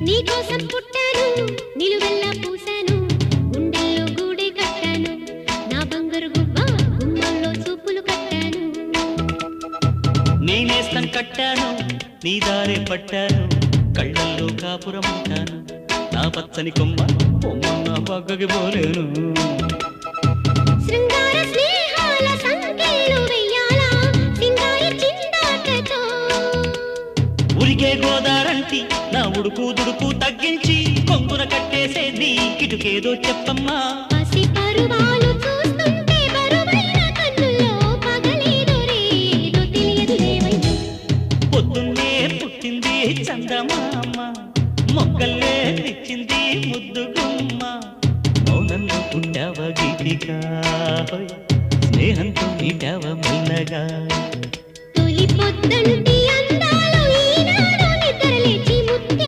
నీకోసం పుట్టాను నిలువెల్లా పూసాను గుండెల్లో గూడే కట్టాను నా బంగారు గువ్వ గుమ్మంలో చూపులు కట్టాను నేనేస్తం కట్టాను నీ దారే పట్టాను కళ్ళల్లో కాపురం ఉంటాను నా పచ్చని కొమ్మ కొమ్మ నా పక్కకి పోలేను శృంగార స్నేహాల సంకెళ్ళు వెయ్యాలా సింగారి చిందాటతో ఉరికే గోదారంటి నా ఉడుకు దుడుకు తగ్గించి కొంగున కట్టేసే నీ కిటుకేదో చెప్పమ్మా పసి పరువాలు చూస్తుంటే బరువైన కన్నుల్లో పగలేదో రేదో తెలియదు లేవయ్యా పొద్దున్నే పుట్టింది చందమామ మొక్కల్లే తెచ్చింది ముద్దు గుమ్మ మౌనంలో పుట్టావ గీతిగా స్నేహంతో నీటావ మెల్లగా తొలి పొద్దంటి